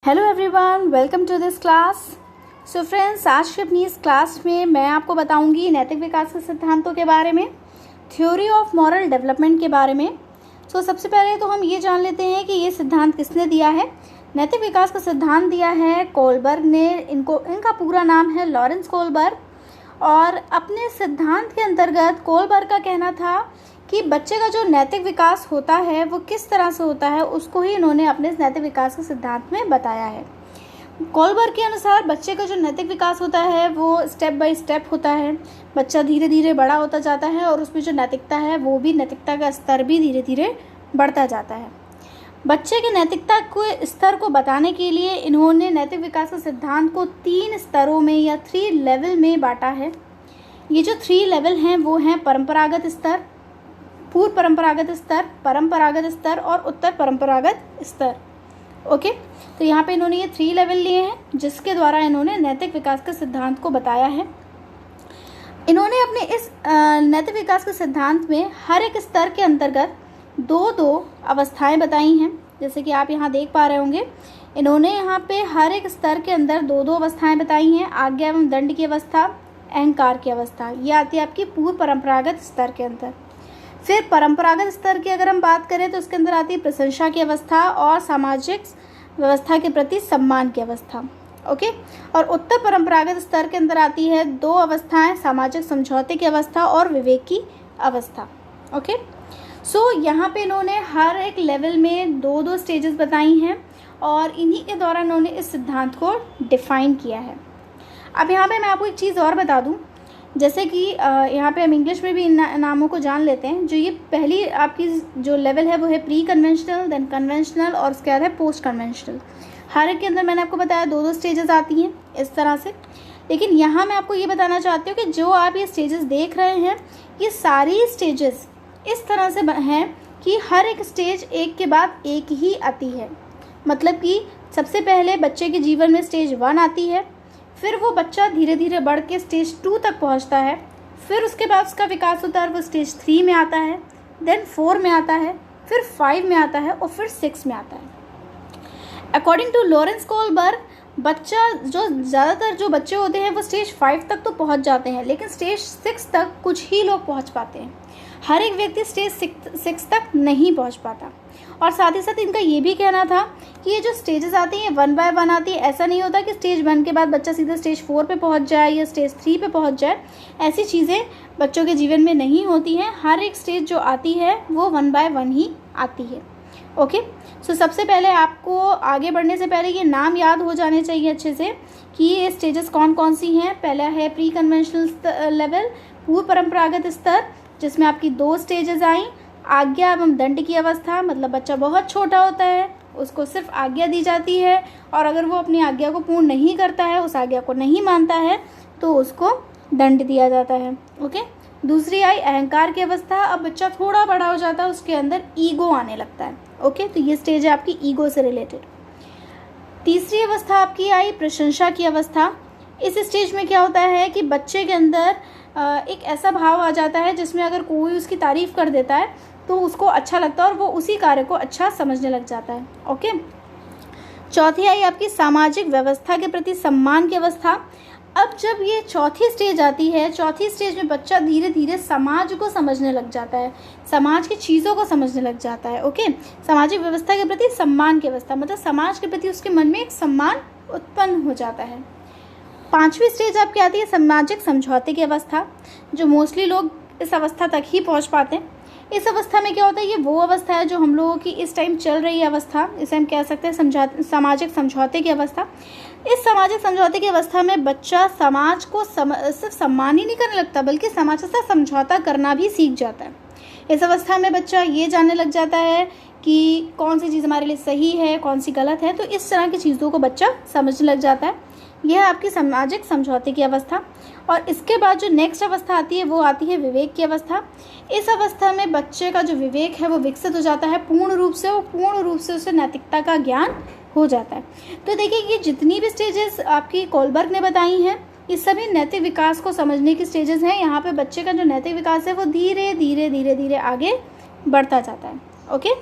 Hello everyone, welcome to this class. So friends, आज की अपनी इस क्लास में मैं आपको बताऊंगी नैतिक विकास के सिद्धांतों के बारे में, थ्योरी ऑफ मॉरल डेवलपमेंट के बारे में। सबसे पहले तो हम ये जान लेते हैं कि ये सिद्धांत किसने दिया है। नैतिक विकास का सिद्धांत दिया है कोलबर्ग ने। इनका पूरा नाम है लॉरेंस कोलबर्ग। और अपने सिद्धांत के अंतर्गत कोलबर्ग का कहना था कि बच्चे का जो नैतिक विकास होता है वो किस तरह से होता है, उसको ही इन्होंने अपने नैतिक विकास के सिद्धांत में बताया है। कोलबर्ग के अनुसार बच्चे का जो नैतिक विकास होता है वो स्टेप बाय स्टेप होता है। बच्चा धीरे धीरे बड़ा होता जाता है और उसमें जो नैतिकता है वो भी, नैतिकता का स्तर भी धीरे धीरे बढ़ता जाता है। बच्चे के नैतिकता के स्तर को बताने के लिए इन्होंने नैतिक विकास के सिद्धांत को 3 स्तरों में या 3 लेवल में बांटा है। ये जो 3 लेवल हैं वो हैं परंपरागत स्तर, पूर्व परंपरागत स्तर, परंपरागत स्तर और उत्तर परंपरागत स्तर। ओके, तो यहाँ पे इन्होंने ये 3 लेवल लिए हैं जिसके द्वारा इन्होंने नैतिक विकास के सिद्धांत को बताया है। इन्होंने अपने इस नैतिक विकास के सिद्धांत में हर एक स्तर के अंतर्गत 2-2 अवस्थाएं बताई हैं। जैसे कि आप यहाँ देख पा रहे होंगे, इन्होंने यहाँ पे हर एक स्तर के अंदर 2-2 अवस्थाएं बताई हैं। आज्ञा एवं दंड की अवस्था, अहंकार की अवस्था, ये आती है आपकी पूर्व परंपरागत स्तर के अंदर। फिर परंपरागत स्तर की अगर हम बात करें तो उसके अंदर आती है प्रशंसा की अवस्था और सामाजिक व्यवस्था के प्रति सम्मान की अवस्था। ओके, और उत्तर परंपरागत स्तर के अंदर आती है 2 अवस्थाएं, सामाजिक समझौते की अवस्था और विवेक की अवस्था। ओके, यहाँ पे इन्होंने हर एक लेवल में 2-2 स्टेजेस बताई हैं और इन्हीं के द्वारा इन्होंने इस सिद्धांत को डिफाइन किया है। अब यहाँ पे मैं आपको एक चीज़ और बता दूँ, जैसे कि यहाँ पे हम इंग्लिश में भी इन नामों को जान लेते हैं। जो ये पहली आपकी जो लेवल है वो है प्री कन्वेंशनल, देन कन्वेंशनल और उसके बाद है पोस्ट कन्वेंशनल। हर एक के अंदर मैंने आपको बताया 2-2 स्टेजेस आती हैं इस तरह से। लेकिन यहाँ मैं आपको ये बताना चाहती हूँ कि जो आप ये स्टेजेस देख रहे हैं, ये सारी स्टेजेस इस तरह से हैं कि हर एक स्टेज एक के बाद एक ही आती है। मतलब कि सबसे पहले बच्चे के जीवन में स्टेज 1 आती है, फिर वो बच्चा धीरे धीरे बढ़ के स्टेज 2 तक पहुंचता है, फिर उसके बाद उसका विकास होता है, वो स्टेज 3 में आता है, देन 4 में आता है, फिर 5 में आता है और फिर 6 में आता है। अकॉर्डिंग टू लॉरेंस कोलबर्ग, बच्चा जो ज़्यादातर जो बच्चे होते हैं वो स्टेज 5 तक तो पहुंच जाते हैं, लेकिन स्टेज 6 तक कुछ ही लोग पहुंच पाते हैं। हर एक व्यक्ति स्टेज 6 तक नहीं पहुंच पाता। और साथ ही साथ इनका ये भी कहना था कि ये जो स्टेजेस आती हैं 1 बाय 1 आती है। ऐसा नहीं होता कि स्टेज 1 के बाद बच्चा सीधे स्टेज 4 पे पहुंच जाए या स्टेज 3 पे पहुंच जाए। ऐसी चीज़ें बच्चों के जीवन में नहीं होती हैं। हर एक स्टेज जो आती है वो 1 बाय 1 ही आती है। ओके, सबसे पहले आपको आगे बढ़ने से पहले ये नाम याद हो जाने चाहिए अच्छे से कि ये स्टेजेस कौन कौन सी हैं। पहला है प्री कन्वेंशनल लेवल, पूर्व परंपरागत स्तर, जिसमें आपकी 2 स्टेजेस आई। आज्ञा एवं दंड की अवस्था, मतलब बच्चा बहुत छोटा होता है, उसको सिर्फ आज्ञा दी जाती है और अगर वो अपनी आज्ञा को पूर्ण नहीं करता है, उस आज्ञा को नहीं मानता है, तो उसको दंड दिया जाता है। ओके, दूसरी आई अहंकार की अवस्था। अब बच्चा थोड़ा बड़ा हो जाता है, उसके अंदर ईगो आने लगता है। ओके, तो ये स्टेज है आपकी ईगो से रिलेटेड। तीसरी अवस्था आपकी आई प्रशंसा की अवस्था। इस स्टेज में क्या होता है कि बच्चे के अंदर एक ऐसा भाव आ जाता है जिसमें अगर कोई उसकी तारीफ कर देता है तो उसको अच्छा लगता है और वो उसी कार्य को अच्छा समझने लग जाता है। ओके, चौथी आई आपकी सामाजिक व्यवस्था के प्रति सम्मान की अवस्था। अब जब ये चौथी स्टेज आती है, चौथी स्टेज में बच्चा धीरे धीरे समाज को समझने लग जाता है, समाज की चीज़ों को समझने लग जाता है। ओके, सामाजिक व्यवस्था के प्रति सम्मान की अवस्था, मतलब समाज के प्रति उसके मन में एक सम्मान उत्पन्न हो जाता है। 5वीं स्टेज आपकी आती है सामाजिक समझौते की अवस्था, जो मोस्टली लोग इस अवस्था तक ही पहुंच पाते हैं। इस अवस्था में क्या होता है, ये वो अवस्था है जो हम लोगों की इस टाइम चल रही है अवस्था, इसे हम कह सकते हैं सामाजिक समझौते की अवस्था। इस सामाजिक समझौते की अवस्था में बच्चा समाज को सिर्फ सम्मान ही नहीं करने लगता, बल्कि समाज के साथ समझौता करना भी सीख जाता है। इस अवस्था में बच्चा ये जानने लग जाता है कि कौन सी चीज़ हमारे लिए सही है, कौन सी गलत है, तो इस तरह की चीज़ों को बच्चा समझने लग जाता है। यह आपकी सामाजिक समझौते की अवस्था। और इसके बाद जो नेक्स्ट अवस्था आती है वो आती है विवेक की अवस्था। इस अवस्था में बच्चे का जो विवेक है वो विकसित हो जाता है पूर्ण रूप से उसे नैतिकता का ज्ञान हो जाता है। तो देखिए, ये जितनी भी स्टेजेस आपकी कोलबर्ग ने बताई हैं, ये सभी नैतिक विकास को समझने की स्टेजेस हैं। यहाँ पे बच्चे का जो नैतिक विकास है वो धीरे धीरे आगे बढ़ता जाता है। ओके,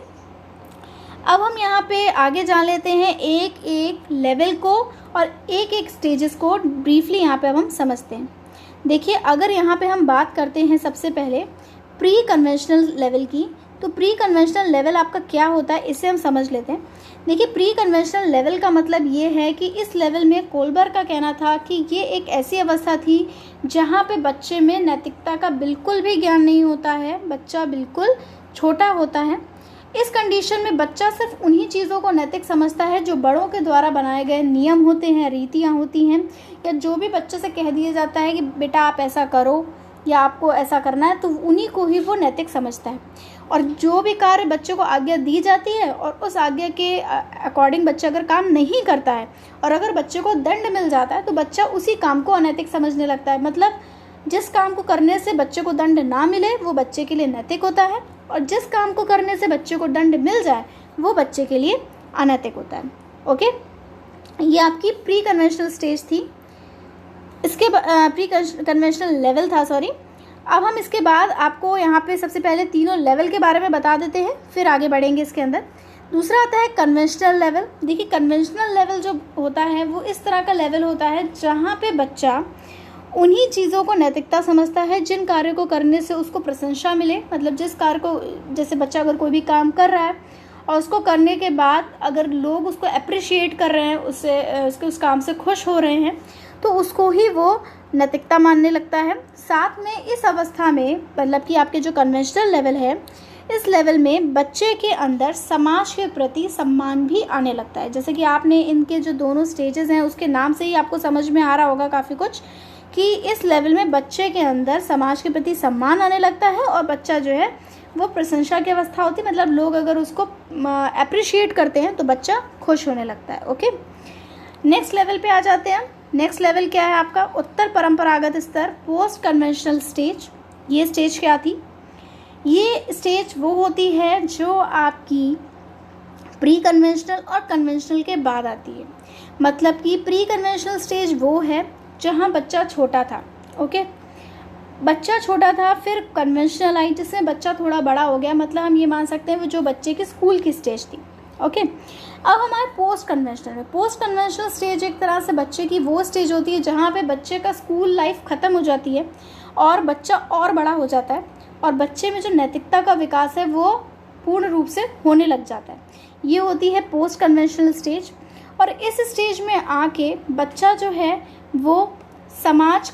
अब हम यहाँ पे आगे जान लेते हैं एक एक लेवल को और एक एक स्टेजेस को ब्रीफली यहाँ पे अब हम समझते हैं। देखिए, अगर यहाँ पे हम बात करते हैं सबसे पहले प्री कन्वेंशनल लेवल की, तो प्री कन्वेंशनल लेवल आपका क्या होता है इसे हम समझ लेते हैं। देखिए, प्री कन्वेंशनल लेवल का मतलब ये है कि इस लेवल में कोलबर्ग का कहना था कि ये एक ऐसी अवस्था थी जहाँ पे बच्चे में नैतिकता का बिल्कुल भी ज्ञान नहीं होता है, बच्चा बिल्कुल छोटा होता है। इस कंडीशन में बच्चा सिर्फ उन्हीं चीज़ों को नैतिक समझता है जो बड़ों के द्वारा बनाए गए नियम होते हैं, रीतियाँ होती हैं, या जो भी बच्चे से कह दिया जाता है कि बेटा आप ऐसा करो या आपको ऐसा करना है, तो उन्हीं को ही वो नैतिक समझता है। और जो भी कार्य बच्चे को आज्ञा दी जाती है और उस आज्ञा के अकॉर्डिंग बच्चा अगर काम नहीं करता है और अगर बच्चे को दंड मिल जाता है तो बच्चा उसी काम को अनैतिक समझने लगता है। मतलब जिस काम को करने से बच्चे को दंड ना मिले वो बच्चे के लिए नैतिक होता है, और जिस काम को करने से बच्चे को दंड मिल जाए वो बच्चे के लिए अनैतिक होता है। ओके, ये आपकी प्री कन्वेंशनल स्टेज थी, इसके प्री कन्वेंशनल लेवल था, सॉरी। अब हम इसके बाद आपको यहाँ पे सबसे पहले तीनों लेवल के बारे में बता देते हैं, फिर आगे बढ़ेंगे इसके अंदर। दूसरा आता है कन्वेंशनल लेवल। देखिए, कन्वेंशनल लेवल जो होता है वो इस तरह का लेवल होता है जहाँ पे बच्चा उन्हीं चीज़ों को नैतिकता समझता है जिन कार्यों को करने से उसको प्रशंसा मिले। मतलब जिस कार्य को, जैसे बच्चा अगर कोई भी काम कर रहा है और उसको करने के बाद अगर लोग उसको अप्रिशिएट कर रहे हैं, उसके उस काम से खुश हो रहे हैं, तो उसको ही वो नैतिकता मानने लगता है। साथ में इस अवस्था में, मतलब कि आपके जो कन्वेंशनल लेवल है, इस लेवल में बच्चे के अंदर समाज के प्रति सम्मान भी आने लगता है। जैसे कि आपने इनके जो दोनों स्टेजेस हैं उसके नाम से ही आपको समझ में आ रहा होगा काफ़ी कुछ, कि इस लेवल में बच्चे के अंदर समाज के प्रति सम्मान आने लगता है और बच्चा जो है वो प्रशंसा की अवस्था होती है। मतलब लोग अगर उसको अप्रिशिएट करते हैं तो बच्चा खुश होने लगता है। ओके, नेक्स्ट लेवल पे आ जाते हैं। नेक्स्ट लेवल क्या है आपका? उत्तर परंपरागत स्तर, पोस्ट कन्वेंशनल स्टेज। ये स्टेज क्या थी? ये स्टेज वो होती है जो आपकी प्री कन्वेंशनल और कन्वेंशनल के बाद आती है। मतलब कि प्री कन्वेंशनल स्टेज वो है जहाँ बच्चा छोटा था। ओके, बच्चा छोटा था, फिर कन्वेंशनल आई जिसमें बच्चा थोड़ा बड़ा हो गया। मतलब हम ये मान सकते हैं वो जो बच्चे की स्कूल की स्टेज थी। ओके, अब हमारे पोस्ट कन्वेंशनल में, पोस्ट कन्वेंशनल स्टेज एक तरह से बच्चे की वो स्टेज होती है जहाँ पे बच्चे का स्कूल लाइफ ख़त्म हो जाती है और बच्चा और बड़ा हो जाता है और बच्चे में जो नैतिकता का विकास है वो पूर्ण रूप से होने लग जाता है। ये होती है पोस्ट कन्वेंशनल स्टेज। और इस स्टेज में आके बच्चा जो है वो समाज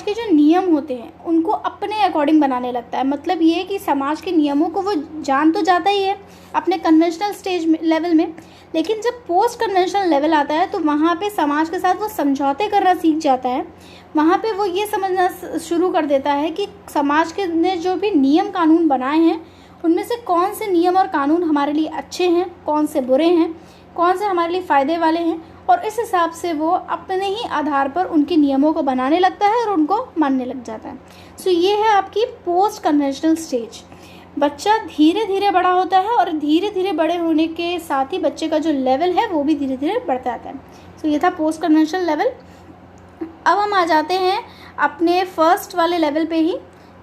के जो नियम होते हैं उनको अपने अकॉर्डिंग बनाने लगता है। मतलब ये कि समाज के नियमों को वो जान तो जाता ही है अपने कन्वेंशनल स्टेज लेवल में, लेकिन जब पोस्ट कन्वेंशनल लेवल आता है तो वहाँ पे समाज के साथ वो समझौते करना सीख जाता है। वहाँ पे वो ये समझना शुरू कर देता है कि समाज के ने जो भी नियम कानून बनाए हैं उनमें से कौन से नियम और कानून हमारे लिए अच्छे हैं, कौन से बुरे हैं, कौन से हमारे लिए फ़ायदे वाले हैं, और इस हिसाब से वो अपने ही आधार पर उनके नियमों को बनाने लगता है और उनको मानने लग जाता है। सो ये है आपकी पोस्ट कन्वेंशनल स्टेज। बच्चा धीरे धीरे बड़ा होता है और धीरे धीरे बड़े होने के साथ ही बच्चे का जो लेवल है वो भी धीरे धीरे बढ़ता जाता है। सो ये था पोस्ट कन्वेंशनल लेवल। अब हम आ जाते हैं अपने फर्स्ट वाले लेवल पे ही,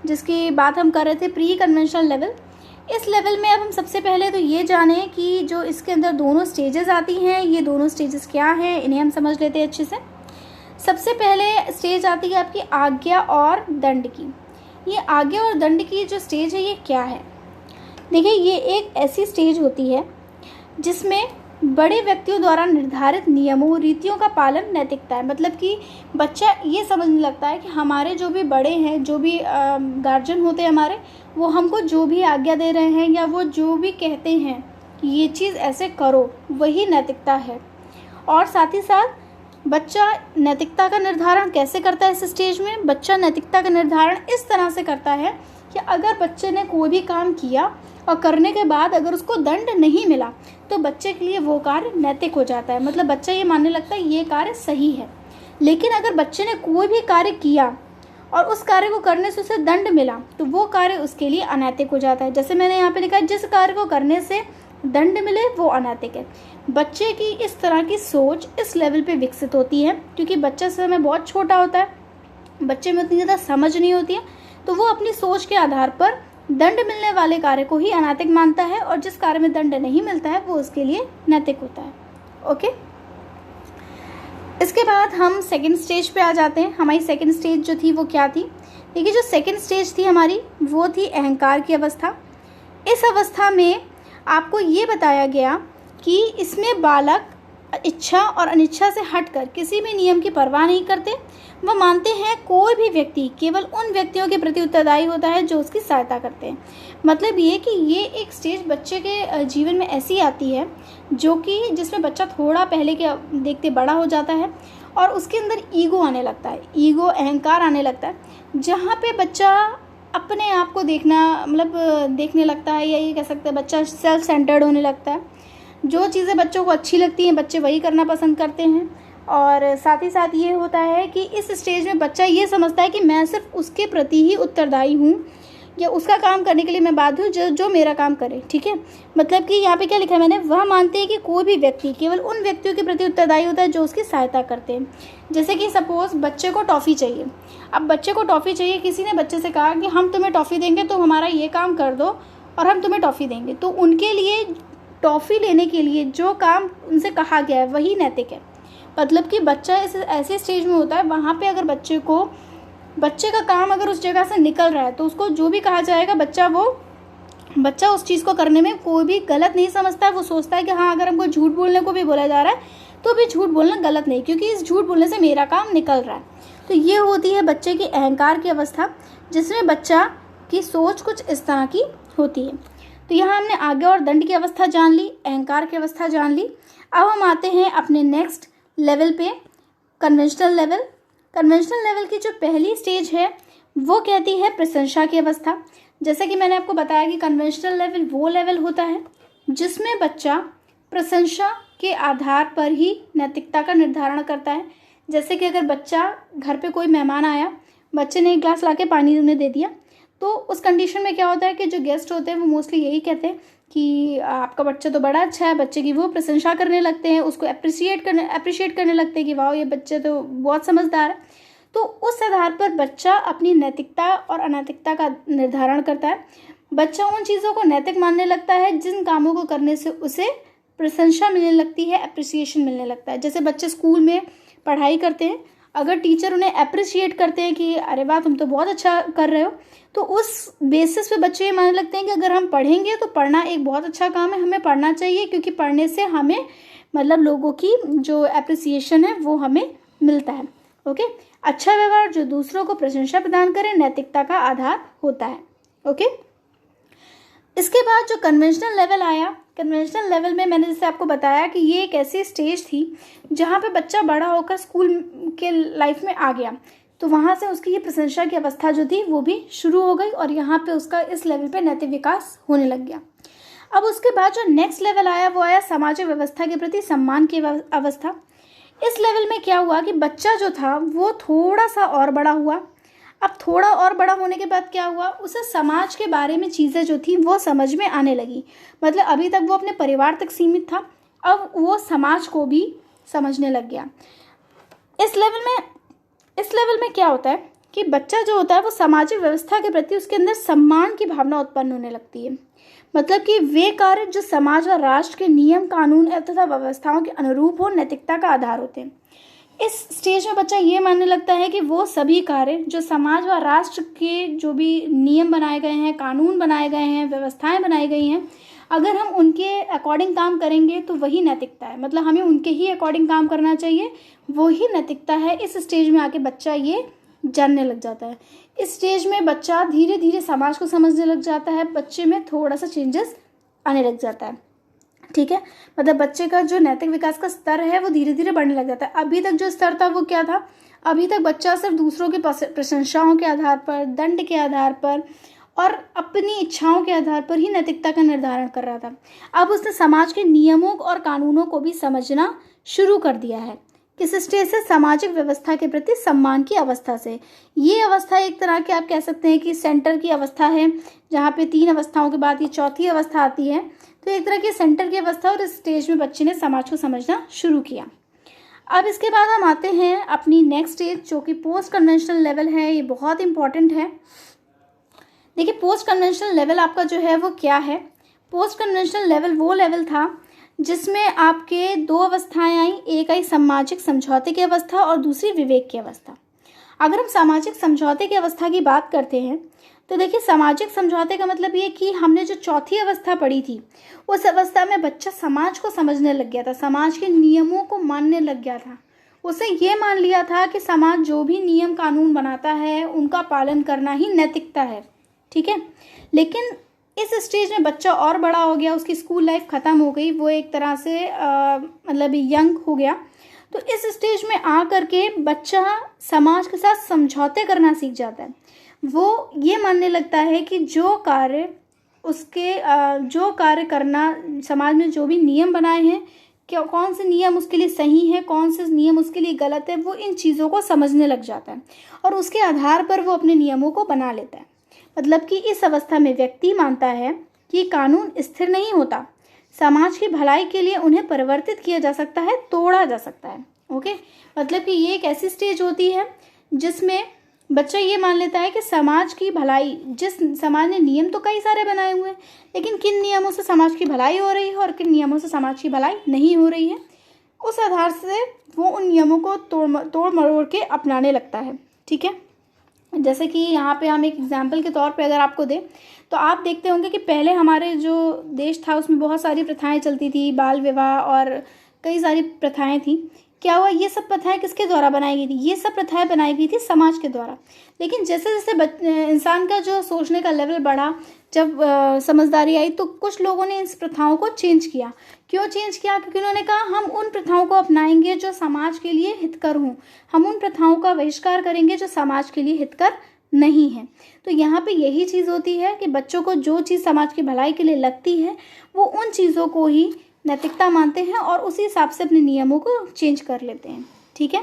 जिसकी बात हम कर रहे थे, प्री कन्वेंशनल लेवल। इस लेवल में अब हम सबसे पहले तो ये जानें कि जो इसके अंदर दोनों स्टेजेस आती हैं, ये दोनों स्टेजेस क्या हैं, इन्हें हम समझ लेते हैं अच्छे से। सबसे पहले स्टेज आती है आपकी आज्ञा और दंड की। ये आज्ञा और दंड की जो स्टेज है ये क्या है? देखिए, ये एक ऐसी स्टेज होती है जिसमें बड़े व्यक्तियों द्वारा निर्धारित नियमों रीतियों का पालन नैतिकता है। मतलब कि बच्चा ये समझने लगता है कि हमारे जो भी बड़े हैं, जो भी गार्जियन होते हैं हमारे, वो हमको जो भी आज्ञा दे रहे हैं या वो जो भी कहते हैं कि ये चीज़ ऐसे करो, वही नैतिकता है। और साथ ही साथ बच्चा नैतिकता का निर्धारण कैसे करता है? इस स्टेज में बच्चा नैतिकता का निर्धारण इस तरह से करता है कि अगर बच्चे ने कोई भी काम किया और करने के बाद अगर उसको दंड नहीं मिला तो बच्चे के लिए वो कार्य नैतिक हो जाता है। मतलब बच्चा ये मानने लगता है ये कार्य सही है। लेकिन अगर बच्चे ने कोई भी कार्य किया और उस कार्य को करने से उसे दंड मिला तो वो कार्य उसके लिए अनैतिक हो जाता है। जैसे मैंने यहाँ पे लिखा है, जिस कार्य को करने से दंड मिले वो अनैतिक है। बच्चे की इस तरह की सोच इस लेवल पे विकसित होती है क्योंकि बच्चा समय बहुत छोटा होता है, बच्चे में उतनी ज़्यादा समझ नहीं होती है, तो वो अपनी सोच के आधार पर दंड मिलने वाले कार्य को ही अनैतिक मानता है और जिस कार्य में दंड नहीं मिलता है वो उसके लिए नैतिक होता है। ओके, इसके बाद हम सेकंड स्टेज पे आ जाते हैं। हमारी सेकंड स्टेज जो थी वो क्या थी? देखिए, जो सेकंड स्टेज थी हमारी वो थी अहंकार की अवस्था। इस अवस्था में आपको ये बताया गया कि इसमें बालक इच्छा और अनिच्छा से हटकर किसी भी नियम की परवाह नहीं करते। वह मानते हैं कोई भी व्यक्ति केवल उन व्यक्तियों के प्रति उत्तरदायी होता है जो उसकी सहायता करते हैं। मतलब ये कि ये एक स्टेज बच्चे के जीवन में ऐसी आती है जो कि जिसमें बच्चा थोड़ा पहले के देखते बड़ा हो जाता है और उसके अंदर ईगो आने लगता है, ईगो अहंकार आने लगता है, जहाँ पे बच्चा अपने आप को देखने लगता है, या ये कह सकते हैं बच्चा सेल्फ सेंटर्ड होने लगता है। जो चीज़ें बच्चों को अच्छी लगती हैं बच्चे वही करना पसंद करते हैं। और साथ ही साथ ये होता है कि इस स्टेज में बच्चा ये समझता है कि मैं सिर्फ उसके प्रति ही उत्तरदायी हूँ या उसका काम करने के लिए मैं बाध्य हूँ जो मेरा काम करे। ठीक है, मतलब कि यहाँ पे क्या लिखा है मैंने, वह मानते हैं कि कोई भी व्यक्ति केवल उन व्यक्तियों के प्रति उत्तरदायी होता है जो उसकी सहायता करते हैं। जैसे कि सपोज बच्चे को टॉफ़ी चाहिए। अब बच्चे को टॉफ़ी चाहिए, किसी ने बच्चे से कहा कि हम तुम्हें टॉफ़ी देंगे तो हमारा ये काम कर दो और हम तुम्हें टॉफ़ी देंगे, तो उनके लिए टॉफ़ी लेने के लिए जो काम उनसे कहा गया है वही नैतिक है। मतलब कि बच्चा इस ऐसे स्टेज में होता है वहाँ पे अगर बच्चे का काम अगर उस जगह से निकल रहा है तो उसको जो भी कहा जाएगा बच्चा उस चीज़ को करने में कोई भी गलत नहीं समझता है। वो सोचता है कि हाँ, अगर हमको झूठ बोलने को भी बोला जा रहा है तो भी झूठ बोलना गलत नहीं, क्योंकि इस झूठ बोलने से मेरा काम निकल रहा है। तो ये होती है बच्चे की अहंकार की अवस्था, जिसमें बच्चा की सोच कुछ इस तरह की होती है। तो यहाँ हमने आज्ञा और दंड की अवस्था जान ली, अहंकार की अवस्था जान ली। अब हम आते हैं अपने नेक्स्ट लेवल पे, कन्वेंशनल लेवल। कन्वेंशनल लेवल की जो पहली स्टेज है वो कहती है प्रशंसा की अवस्था। जैसे कि मैंने आपको बताया कि कन्वेंशनल लेवल वो लेवल होता है जिसमें बच्चा प्रशंसा के आधार पर ही नैतिकता का निर्धारण करता है। जैसे कि अगर बच्चा घर पे कोई मेहमान आया, बच्चे ने एक ग्लास लाके पानी उन्हें दे दिया, तो उस कंडीशन में क्या होता है कि जो गेस्ट होते हैं वो मोस्टली यही कहते हैं कि आपका बच्चा तो बड़ा अच्छा है। बच्चे की वो प्रशंसा करने लगते हैं, उसको अप्रिशिएट करने लगते हैं कि वाह, ये बच्चा तो बहुत समझदार है। तो उस आधार पर बच्चा अपनी नैतिकता और अनैतिकता का निर्धारण करता है। बच्चा उन चीज़ों को नैतिक मानने लगता है जिन कामों को करने से उसे प्रशंसा मिलने लगती है, अप्रिसिएशन मिलने लगता है। जैसे बच्चे स्कूल में पढ़ाई करते हैं, अगर टीचर उन्हें अप्रिशिएट करते हैं कि अरे वाह, तुम तो बहुत अच्छा कर रहे हो, तो उस बेसिस पे बच्चे ये मानने लगते हैं कि अगर हम पढ़ेंगे तो पढ़ना एक बहुत अच्छा काम है, हमें पढ़ना चाहिए, क्योंकि पढ़ने से हमें लोगों की जो अप्रिसिएशन है वो हमें मिलता है। ओके, अच्छा व्यवहार जो दूसरों को प्रशंसा प्रदान करे नैतिकता का आधार होता है। ओके, इसके बाद जो कन्वेंशनल लेवल आया, कन्वेंशनल लेवल में मैंने जैसे आपको बताया कि ये एक ऐसी स्टेज थी जहाँ पे बच्चा बड़ा होकर स्कूल के लाइफ में आ गया, तो वहाँ से उसकी ये प्रशंसा की अवस्था जो थी वो भी शुरू हो गई और यहाँ पे उसका इस लेवल पे नैतिक विकास होने लग गया। अब उसके बाद जो नेक्स्ट लेवल आया वो आया सामाजिक व्यवस्था के प्रति सम्मान की अवस्था। इस लेवल में क्या हुआ कि बच्चा जो था वो थोड़ा सा और बड़ा हुआ। अब थोड़ा और बड़ा होने के बाद क्या हुआ, उसे समाज के बारे में चीज़ें जो थी वो समझ में आने लगी। मतलब अभी तक वो अपने परिवार तक सीमित था, अब वो समाज को भी समझने लग गया। इस लेवल में क्या होता है कि बच्चा जो होता है वो सामाजिक व्यवस्था के प्रति उसके अंदर सम्मान की भावना उत्पन्न होने लगती है। मतलब कि वे कार्य जो समाज और राष्ट्र के नियम कानून तथा व्यवस्थाओं के अनुरूप हो नैतिकता का आधार होते हैं। इस स्टेज में बच्चा ये मानने लगता है कि वो सभी कार्य जो समाज व राष्ट्र के जो भी नियम बनाए गए हैं, कानून बनाए गए हैं, व्यवस्थाएं बनाई गई हैं, अगर हम उनके अकॉर्डिंग काम करेंगे तो वही नैतिकता है। मतलब हमें उनके ही अकॉर्डिंग काम करना चाहिए, वही नैतिकता है। इस स्टेज में आके बच्चा ये जानने लग जाता है। इस स्टेज में बच्चा धीरे धीरे समाज को समझने लग जाता है, बच्चे में थोड़ा सा चेंजेस आने लग जाता है। ठीक है, मतलब बच्चे का जो नैतिक विकास का स्तर है वो धीरे धीरे बढ़ने लग जाता है। अभी तक जो स्तर था वो क्या था, अभी तक बच्चा सिर्फ दूसरों की प्रशंसाओं के आधार पर, दंड के आधार पर और अपनी इच्छाओं के आधार पर ही नैतिकता का निर्धारण कर रहा था। अब उसने समाज के नियमों और कानूनों को भी समझना शुरू कर दिया है। किस स्टेज से, सामाजिक व्यवस्था के प्रति सम्मान की अवस्था से। ये अवस्था एक तरह के आप कह सकते हैं कि सेंटर की अवस्था है, जहाँ पे 3 अवस्थाओं के बाद ये चौथी अवस्था आती है। तो एक तरह की सेंटर की अवस्था, और इस स्टेज में बच्चे ने समाज को समझना शुरू किया। अब इसके बाद हम आते हैं अपनी नेक्स्ट स्टेज जो कि पोस्ट कन्वेंशनल लेवल है। ये बहुत इंपॉर्टेंट है। देखिए पोस्ट कन्वेंशनल लेवल आपका जो है वो क्या है। पोस्ट कन्वेंशनल लेवल वो लेवल था जिसमें आपके दो अवस्थाएं आई, एक आई सामाजिक समझौते की अवस्था और दूसरी विवेक की अवस्था। अगर हम सामाजिक समझौते की अवस्था की बात करते हैं तो देखिए सामाजिक समझौते का मतलब ये कि हमने जो चौथी अवस्था पढ़ी थी उस अवस्था में बच्चा समाज को समझने लग गया था, समाज के नियमों को मानने लग गया था। उसने ये मान लिया था कि समाज जो भी नियम कानून बनाता है उनका पालन करना ही नैतिकता है, ठीक है। लेकिन इस स्टेज में बच्चा और बड़ा हो गया, उसकी स्कूल लाइफ ख़त्म हो गई, वो एक तरह से मतलब यंग हो गया। तो इस स्टेज में आ करके बच्चा समाज के साथ समझौते करना सीख जाता है। वो ये मानने लगता है कि जो कार्य करना समाज में जो भी नियम बनाए हैं, क्या कौन से नियम उसके लिए सही है, कौन से नियम उसके लिए गलत है, वो इन चीज़ों को समझने लग जाता है और उसके आधार पर वो अपने नियमों को बना लेता है। मतलब कि इस अवस्था में व्यक्ति मानता है कि कानून स्थिर नहीं होता, समाज की भलाई के लिए उन्हें परिवर्तित किया जा सकता है, तोड़ा जा सकता है। ओके, मतलब कि ये एक ऐसी स्टेज होती है जिसमें बच्चा ये मान लेता है कि समाज की भलाई, जिस समाज ने नियम तो कई सारे बनाए हुए हैं, लेकिन किन नियमों से समाज की भलाई हो रही है और किन नियमों से समाज की भलाई नहीं हो रही है, उस आधार से वो उन नियमों को तोड़ मरोड़ के अपनाने लगता है, ठीक है। जैसे कि यहाँ पे हम एक एग्जाम्पल के तौर पे अगर आपको दें तो आप देखते होंगे कि पहले हमारे जो देश था उसमें बहुत सारी प्रथाएं चलती थी, बाल विवाह और कई सारी प्रथाएं थी। क्या हुआ, ये सब प्रथाएं किसके द्वारा बनाई गई थी? ये सब प्रथाएं बनाई गई थी समाज के द्वारा। लेकिन जैसे जैसे इंसान का जो सोचने का लेवल बढ़ा, जब समझदारी आई, तो कुछ लोगों ने इस प्रथाओं को चेंज किया। क्यों चेंज किया? क्योंकि उन्होंने कहा हम उन प्रथाओं को अपनाएंगे जो समाज के लिए हितकर हों, हम उन प्रथाओं का बहिष्कार करेंगे जो समाज के लिए हितकर नहीं है। तो यहाँ पे यही चीज़ होती है कि बच्चों को जो चीज़ समाज की भलाई के लिए लगती है वो उन चीज़ों को ही नैतिकता मानते हैं और उसी हिसाब से अपने नियमों को चेंज कर लेते हैं, ठीक है।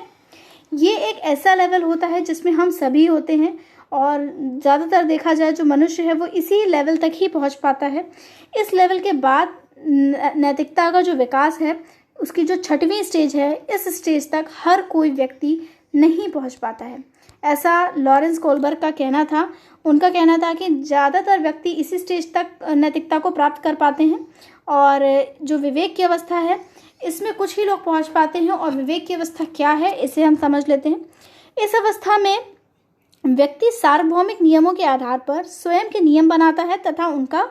ये एक ऐसा लेवल होता है जिसमें हम सभी होते हैं और ज़्यादातर देखा जाए जो मनुष्य है वो इसी लेवल तक ही पहुंच पाता है। इस लेवल के बाद नैतिकता का जो विकास है उसकी जो छठवीं स्टेज है, इस स्टेज तक हर कोई व्यक्ति नहीं पहुंच पाता है। ऐसा लॉरेंस कोलबर्ग का कहना था। उनका कहना था कि ज़्यादातर व्यक्ति इसी स्टेज तक नैतिकता को प्राप्त कर पाते हैं और जो विवेक की अवस्था है इसमें कुछ ही लोग पहुंच पाते हैं। और विवेक की अवस्था क्या है इसे हम समझ लेते हैं। इस अवस्था में व्यक्ति सार्वभौमिक नियमों के आधार पर स्वयं के नियम बनाता है तथा उनका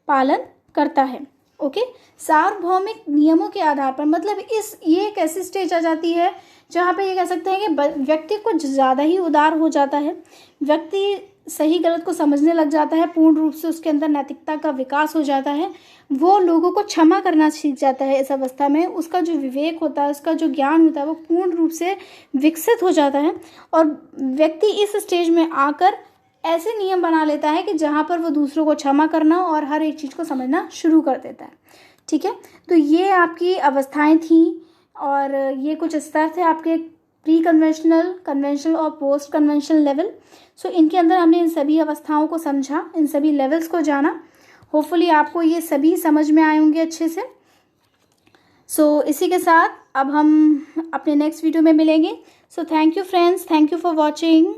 पालन करता है। ओके, सार्वभौमिक नियमों के आधार पर मतलब ये एक ऐसी स्टेज आ जाती है जहाँ पे ये कह सकते हैं कि व्यक्ति कुछ ज़्यादा ही उदार हो जाता है, व्यक्ति सही गलत को समझने लग जाता है, पूर्ण रूप से उसके अंदर नैतिकता का विकास हो जाता है, वो लोगों को क्षमा करना सीख जाता है। इस अवस्था में उसका जो विवेक होता है, उसका जो ज्ञान होता है वो पूर्ण रूप से विकसित हो जाता है और व्यक्ति इस स्टेज में आकर ऐसे नियम बना लेता है कि जहाँ पर वो दूसरों को क्षमा करना और हर एक चीज़ को समझना शुरू कर देता है, ठीक है। तो ये आपकी अवस्थाएं थी और ये कुछ स्तर थे आपके प्री कन्वेंशनल, कन्वेंशनल और पोस्ट कन्वेंशनल लेवल। सो इनके अंदर हमने इन सभी अवस्थाओं को समझा, इन सभी लेवल्स को जाना। होपफुली आपको ये सभी समझ में आए होंगे अच्छे से। सो इसी के साथ अब हम अपने नेक्स्ट वीडियो में मिलेंगे। So thank you friends, thank you for watching.